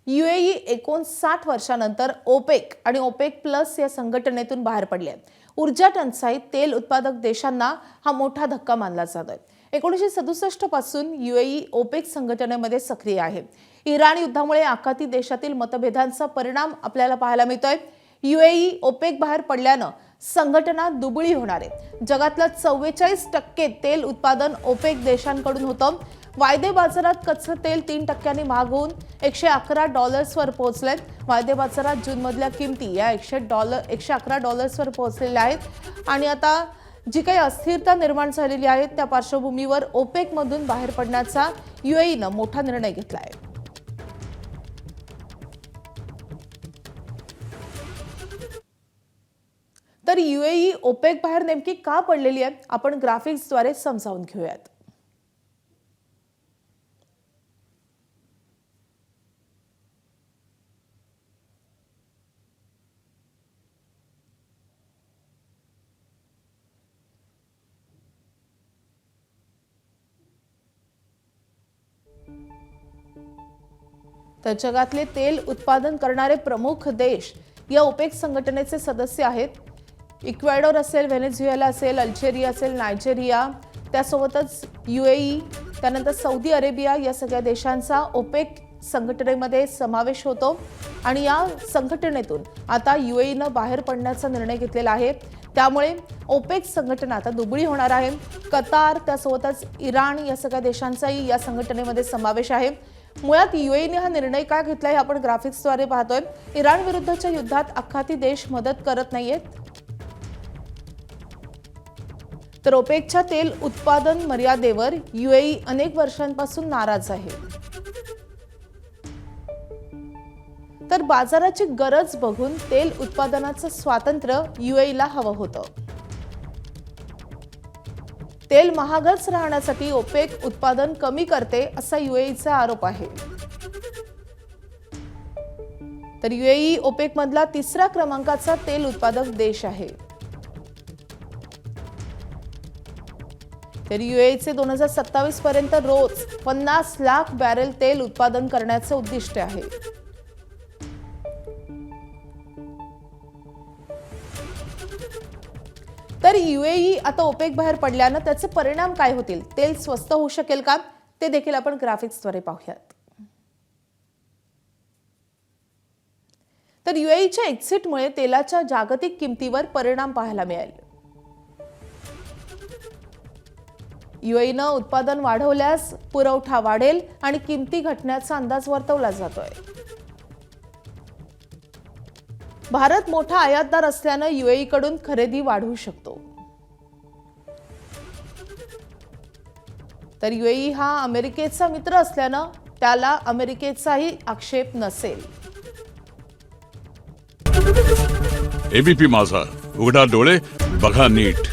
UAE 59 वर्षानंतर OPEC आणि OPEC plus या संघटनेतून बाहेर पडले. ऊर्जा टंचाई तेल उत्पादक देशांना हा मोठा धक्का मानला जातोय. 1967 पासून यूएई ओपेक संघटनेमध्ये सक्रिय आहे. इराण युद्धामुळे आखाती देशातील मतभेदांचा परिणाम आपल्याला पाहायला मिळतोय. यूएई ओपेक बाहेर पडल्यानं संघटना दुबळी होणार आहे. जगातलं 44% तेल उत्पादन ओपेक देशांकडून होतं. वायदे बाजारात कच्चं तेल 3% महाग होऊन $111 वर पोहोचले. वायदे बाजारात जूनमधल्या किमती या $111 वर पोहोचलेल्या आहेत. आणि आता जी काही अस्थिरता निर्माण झालेली आहे त्या पार्श्वभूमीवर ओपेक मधून बाहेर पडण्याचा यूएईनं मोठा निर्णय घेतला आहे. तर यूएई ओपेक बाहेर नेमकी का पडलेली आहे आपण ग्राफिक्सद्वारे समजावून घेऊयात. तर जगातले तेल उत्पादन करणारे प्रमुख देश या ओपेक संघटनेचे सदस्य आहेत. इक्वेडोर असेल, व्हेनेझुएला असेल, अल्जेरिया असेल, नायजेरिया, त्यासोबतच यूएई, त्यानंतर सौदी अरेबिया या सगळ्या देशांचा ओपेक संघटनेमध्ये समावेश होतो. आणि या संघटनेतून आता यूएईनं बाहेर पडण्याचा निर्णय घेतलेला आहे. त्यामुळे ओपेक संघटना आता दुबळी होणार आहे. कतार, त्यासोबतच इराण या सगळ्या देशांचाही या संघटनेमध्ये समावेश आहे. मुळात यूएईने हा निर्णय का घेतलाय आपण ग्राफिक्सद्वारे पाहतोय. इराण विरुद्धच्या युद्धात आखाती देश मदत करत नाहीयेत. तर ओपेकच्या तेल उत्पादन मर्यादेवर यूएई अनेक वर्षांपासून नाराज आहे. तर बाजाराची गरज बघून तेल उत्पादनाचं स्वातंत्र्य यूएईला हवं होतं. तेल महागच राहण्यासाठी ओपेक उत्पादन कमी करते असा यूएईचा आरोप आहे. तर यूएई ओपेक मधला तिसरा क्रमांकाचा तेल उत्पादक देश आहे. तर यूएईचे 2027 पर्यंत रोज 50 लाख बॅरेल तेल उत्पादन करण्याचे उद्दिष्ट आहे. तर यूएई आता ओपेक बाहेर पडल्यानं त्याचे परिणाम काय होतील, तेल स्वस्त होऊ शकेल का, ते देखील आपण ग्राफिक्सद्वारे पाहूयात. तर यूएईच्या एक्झिटमुळे तेलाच्या जागतिक किमतीवर परिणाम पाहायला मिळेल. यूएईनं उत्पादन वाढवल्यास पुरवठा वाढेल आणि किमती घटण्याचा अंदाज वर्तवला जातोय. भारत मोठा आयातदार असल्यानं यूएई कडून खरेदी वाढू शकतो. तर यूएई हा अमेरिकेचा मित्र असल्यानं त्याला अमेरिकेचाही आक्षेप नसेल. एबीपी माझा, उघडा डोळे बघा नीट.